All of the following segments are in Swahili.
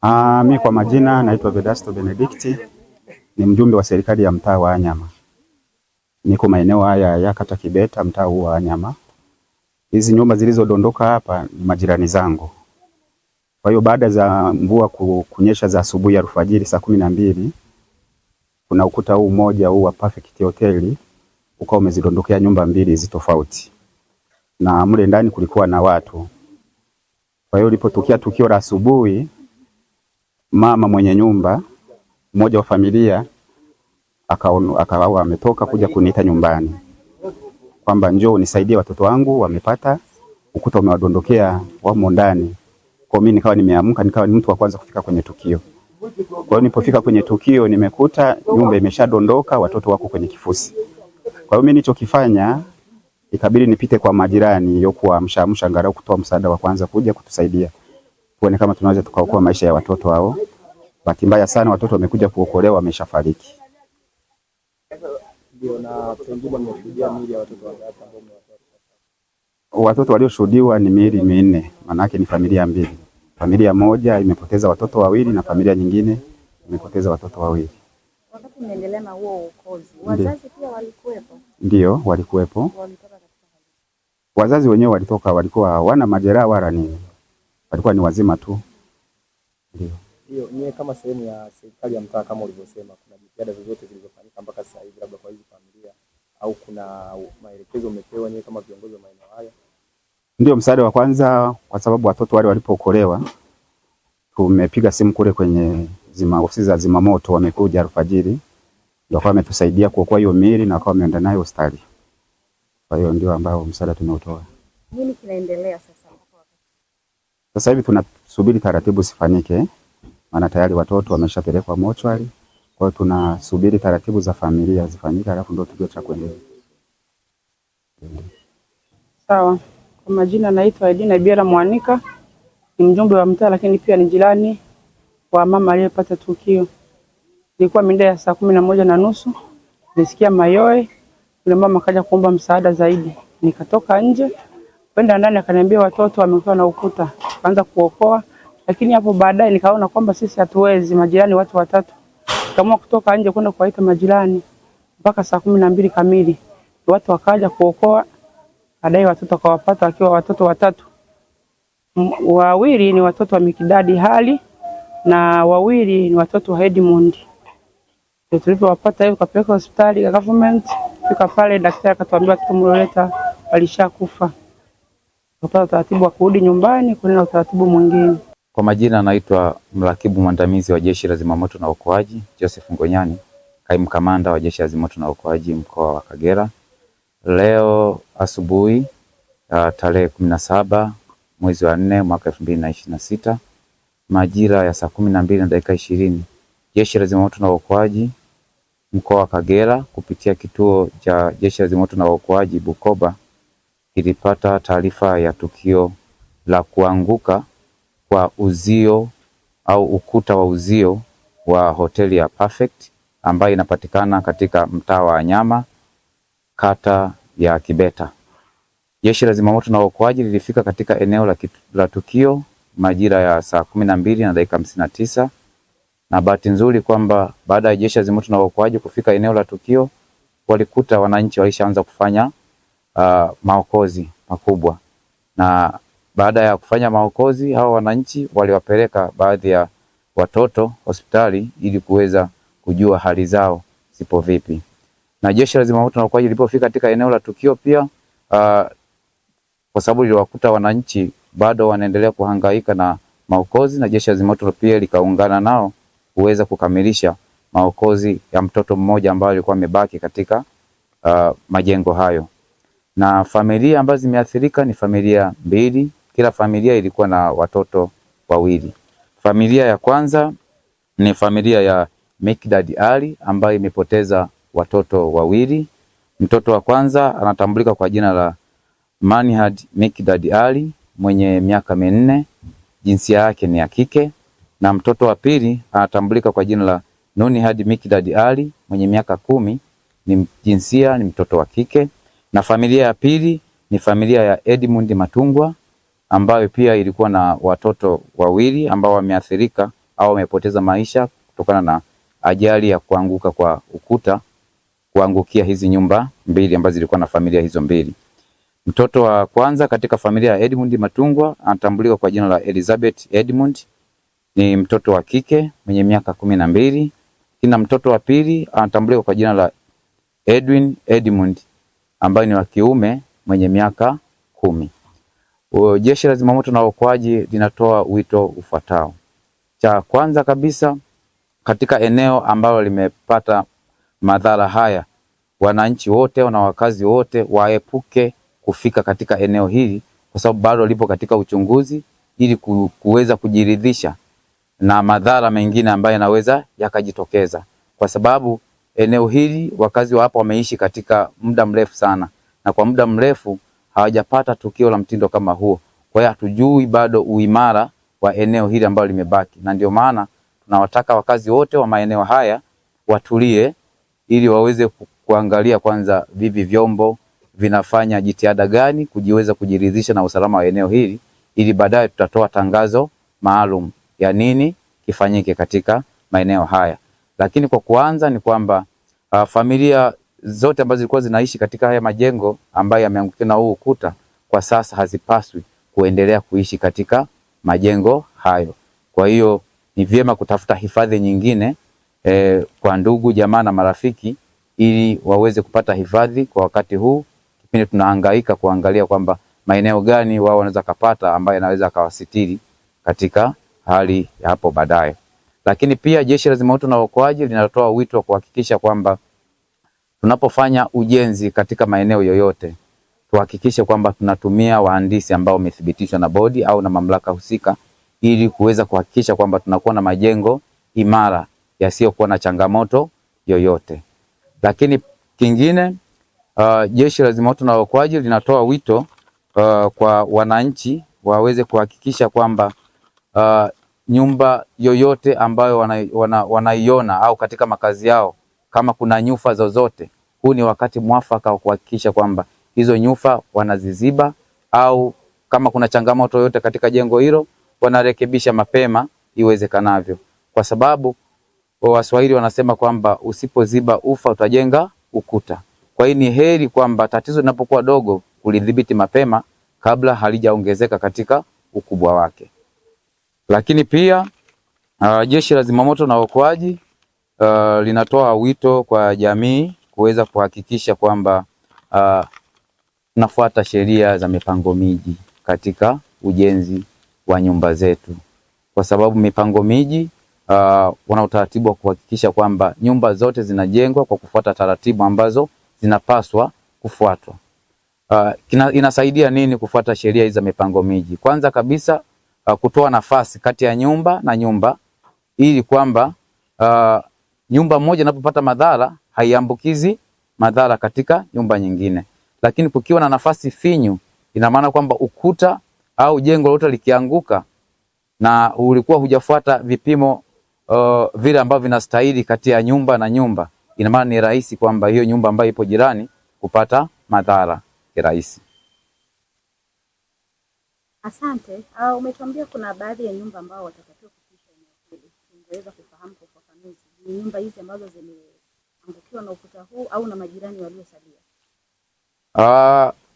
Mimi kwa majina naitwa Vedasto Benedicti, ni mjumbe wa serikali ya mtaa wa Anyama. Niko maeneo haya ya kata Kibeta, mtaa huu wa Anyama. Hizi nyumba zilizodondoka hapa ni majirani zangu. Kwa hiyo baada za mvua kunyesha za asubuhi ya alfajiri saa 12, kuna ukuta huu mmoja huu wa Perfect Hotel ukao umezidondokea nyumba mbili hizi tofauti. Na mle ndani kulikuwa na watu. Kwa hiyo lipotokea tukio la asubuhi, mama mwenye nyumba mmoja wa familia akawa ametoka kuja kuniita nyumbani kwamba njoo unisaidie watoto wangu wamepata ukuta umewadondokea wamo ndani. Kwa mimi nikawa nimeamka, nikawa ni mtu wa kwanza kufika kwenye tukio. Kwa hiyo nilipofika kwenye tukio nimekuta nyumba imeshadondoka, watoto wako kwenye kifusi. Kwa hiyo mimi nilichokifanya ikabidi nipite kwa majirani yokuwa amsha angalau kutoa msaada wa kwanza kuja kutusaidia tuone kama tunaweza tukaokoa maisha ya watoto hao. Bahati mbaya sana watoto wamekuja kuokolewa wameshafariki. Ndio. Na pengine mmeshuhudia miili ya watoto wangapi ambao mmewapata? Watoto walioshuhudiwa ni miili 4, maana yake ni familia mbili. Familia moja imepoteza watoto wawili na familia nyingine imepoteza watoto wawili. Wakati mnaendelea na huo uokozi, wazazi pia walikuwepo? Ndio, walikuwepo. Walitoka katika hali. Wazazi wenyewe walikuwa hawana majeraha wala nini. Walikuwa ni wazima tu. Ndio. Ndio, nyie kama sehemu ya serikali ya mtaa kama ulivyosema, kuna jitihada zozote zilizofanyika mpaka sasa hivi labda kwa hizi familia, au kuna maelekezo umepewa nyie kama viongozi wa maeneo haya? Ndio, msaada wa kwanza kwa sababu watoto wale walipookolewa tumepiga simu kule kwenye ofisi za zimamoto, wamekuja alfajiri ndio kwa wametusaidia kuokoa hiyo miili na kwa wameenda nayo hospitali. Kwa hiyo ndio ambao msaada tunautoa. Nini kinaendelea sasa? Sasa hivi tunasubiri taratibu zifanyike, maana tayari watoto wameshapelekwa mochwari. Kwa hiyo tunasubiri taratibu za familia zifanyike, alafu ndio tujue cha kuendelea. Sawa. Kwa majina naitwa Edina Biera Mwanika, ni mjumbe wa mtaa lakini pia ni jirani wa mama aliyepata tukio. Ilikuwa mida ya saa 11:30, nilisikia mayoe, yule mama akaja kuomba msaada zaidi. Nikatoka nje, kwenda ndani akaniambia watoto wamekuwa na ukuta. Kaanza kuokoa, lakini hapo baadaye nikaona kwamba sisi hatuwezi, majirani watu watatu. Kama kutoka nje kwenda kuwaita majirani mpaka saa 12 kamili. Watu wakaja kuokoa, baadaye watoto wakawapata wakiwa watoto watatu. Wawili ni watoto wa Mikidadi Hali na wawili ni watoto wa Edmund. Ndio tulipowapata hiyo kapeleka hospitali ya government. Fika pale daktari akatuambia watoto mlioleta walishakufa. Tukapata taratibu wa kurudi nyumbani kuna utaratibu mwingine. Kwa majina naitwa mrakibu mwandamizi wa Jeshi la Zimamoto na Uokoaji Joseph Ngonyani, kaimu kamanda wa Jeshi la Zimamoto na Uokoaji mkoa wa Kagera. Leo asubuhi tarehe 17 mwezi wa 4 mwaka 2026 majira ya saa 12:20 Jeshi la Zimamoto na Uokoaji mkoa wa Kagera kupitia kituo cha Jeshi la Zimamoto na Uokoaji Bukoba kilipata taarifa ya tukio la kuanguka kwa uzio au ukuta wa uzio wa hoteli ya Perfect ambayo inapatikana katika mtaa wa Anyama, kata ya Kibeta. Jeshi la Zimamoto na Uokoaji lilifika katika eneo la tukio majira ya saa 12:59, na bahati nzuri kwamba baada ya Jeshi la Zimamoto na Uokoaji kufika eneo la tukio walikuta wananchi walishaanza kufanya maokozi makubwa, na baada ya kufanya maokozi hao wananchi waliwapeleka baadhi ya watoto hospitali ili kuweza kujua hali zao zipo vipi. Na Jeshi la Zimamoto na Uokoaji lilipofika katika eneo la tukio pia kwa sababu liliwakuta wananchi bado wanaendelea kuhangaika na maokozi, na Jeshi la Zimamoto pia likaungana nao kuweza kukamilisha maokozi ya mtoto mmoja ambaye alikuwa amebaki katika majengo hayo. Na familia ambazo zimeathirika ni familia mbili, kila familia ilikuwa na watoto wawili. Familia ya kwanza ni familia ya Mikidadi Ali ambayo imepoteza watoto wawili. Mtoto wa kwanza anatambulika kwa jina la Manihad Mikidadi Ali mwenye miaka 4, jinsia yake ni ya kike, na mtoto wa pili anatambulika kwa jina la Nunihad Mikidadi Ali mwenye miaka 10, ni jinsia ni mtoto wa kike. Na familia ya pili ni familia ya Edmund Matungwa ambayo pia ilikuwa na watoto wawili ambao wameathirika au wamepoteza maisha kutokana na ajali ya kuanguka kwa ukuta kuangukia hizi nyumba mbili ambazo zilikuwa na familia hizo mbili. Mtoto wa kwanza katika familia ya Edmund Matungwa anatambulika kwa jina la Elizabeth Edmund, ni mtoto wa kike mwenye miaka 12. Kina mtoto wa pili anatambulika kwa jina la Edwin Edmund ambaye ni wa kiume mwenye miaka 10. Jeshi la Zimamoto na Uokoaji linatoa wito ufuatao. Cha kwanza kabisa, katika eneo ambalo limepata madhara haya, wananchi wote na wakazi wote waepuke kufika katika eneo hili kwa sababu bado lipo katika uchunguzi, ili kuweza kujiridhisha na madhara mengine ambayo yanaweza yakajitokeza, kwa sababu eneo hili wakazi wa hapa wameishi katika muda mrefu sana, na kwa muda mrefu hawajapata tukio la mtindo kama huo. Kwa hiyo hatujui bado uimara wa eneo hili ambalo limebaki, na ndio maana tunawataka wakazi wote wa maeneo haya watulie, ili waweze kuangalia kwanza vivi vyombo vinafanya jitihada gani kujiweza kujiridhisha na usalama wa eneo hili, ili baadaye tutatoa tangazo maalum ya nini kifanyike katika maeneo haya. Lakini kwa kuanza ni kwamba familia zote ambazo zilikuwa zinaishi katika haya majengo ambayo yameangukiwa na huu ukuta kwa sasa hazipaswi kuendelea kuishi katika majengo hayo. Kwa hiyo ni vyema kutafuta hifadhi nyingine kwa ndugu, jamaa na marafiki, ili waweze kupata hifadhi kwa wakati huu, kipindi tunahangaika kuangalia kwamba maeneo gani wao wanaweza kupata ambayo yanaweza kawasitiri katika hali ya hapo baadaye. Lakini pia Jeshi la Zimamoto na Uokoaji linatoa wito wa kuhakikisha kwamba tunapofanya ujenzi katika maeneo yoyote, tuhakikishe kwamba tunatumia wahandisi ambao wamethibitishwa na bodi au na mamlaka husika, ili kuweza kuhakikisha kwamba tunakuwa na majengo imara yasiyokuwa na changamoto yoyote. Lakini kingine, Jeshi la Zimamoto na Uokoaji linatoa wito kwa wananchi waweze kuhakikisha kwamba nyumba yoyote ambayo wanaiona au katika makazi yao, kama kuna nyufa zozote, huu ni wakati mwafaka wa kuhakikisha kwamba hizo nyufa wanaziziba, au kama kuna changamoto yoyote katika jengo hilo wanarekebisha mapema iwezekanavyo, kwa sababu Waswahili wanasema kwamba usipoziba ufa utajenga ukuta. Kwa hiyo ni heri kwamba tatizo linapokuwa dogo kulidhibiti mapema kabla halijaongezeka katika ukubwa wake. Lakini pia Jeshi la Zimamoto na Uokoaji linatoa wito kwa jamii kuweza kuhakikisha kwamba tunafuata sheria za mipango miji katika ujenzi wa nyumba zetu, kwa sababu mipango miji wana utaratibu wa kuhakikisha kwamba nyumba zote zinajengwa kwa kufuata taratibu ambazo zinapaswa kufuatwa. Inasaidia nini kufuata sheria hizi za mipango miji? Kwanza kabisa, kutoa nafasi kati ya nyumba na nyumba, ili kwamba nyumba moja inapopata madhara haiambukizi madhara katika nyumba nyingine. Lakini kukiwa na nafasi finyu, ina maana kwamba ukuta au jengo lote likianguka na ulikuwa hujafuata vipimo vile ambavyo vinastahili kati ya nyumba na nyumba, ina maana ni rahisi kwamba hiyo nyumba ambayo ipo jirani kupata madhara kirahisi. Asante. Umetuambia kuna baadhi ya nyumba ambao watatakiwa kufikisha eneo hili. Ungeweza kufahamu kwa ufafanuzi ni nyumba hizi ambazo zimeangukiwa na ukuta huu au na majirani waliosalia?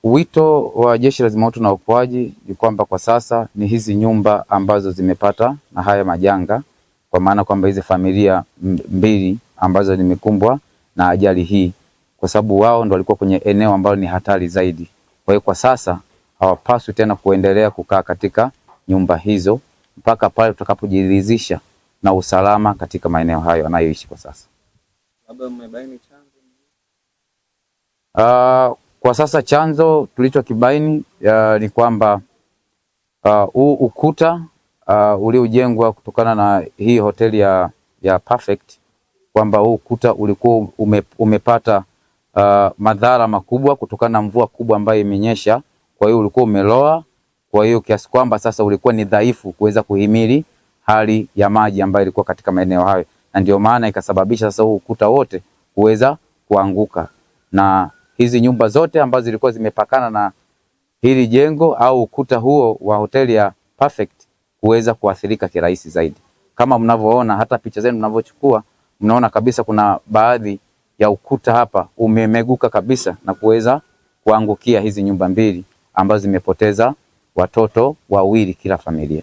Wito wa Jeshi la Zimamoto na Uokoaji ni kwamba kwa sasa ni hizi nyumba ambazo zimepata na haya majanga, kwa maana kwamba hizi familia mbili ambazo zimekumbwa na ajali hii, kwa sababu wao ndio walikuwa kwenye eneo ambalo ni hatari zaidi. Kwa hiyo kwa sasa hawapaswi tena kuendelea kukaa katika nyumba hizo mpaka pale tutakapojiridhisha na usalama katika maeneo hayo wanayoishi kwa sasa. Labda mmebaini chanzo? Kwa sasa chanzo tulichokibaini ni kwamba huu ukuta uliojengwa kutokana na hii hoteli ya Perfect, kwamba huu ukuta ulikuwa umepata madhara makubwa kutokana na mvua kubwa ambayo imenyesha. Kwa hiyo ulikuwa umeloa, kwa hiyo kiasi kwamba sasa ulikuwa ni dhaifu kuweza kuhimili hali ya maji ambayo ilikuwa katika maeneo hayo, na ndio maana ikasababisha sasa huu ukuta wote kuweza kuanguka, na hizi nyumba zote ambazo zilikuwa zimepakana na hili jengo au ukuta huo wa hoteli ya Perfect kuweza kuathirika kirahisi zaidi. Kama mnavyoona hata picha zenu mnavyochukua, mnaona kabisa kuna baadhi ya ukuta hapa umemeguka kabisa na kuweza kuangukia hizi nyumba mbili ambazo zimepoteza watoto wawili kila familia.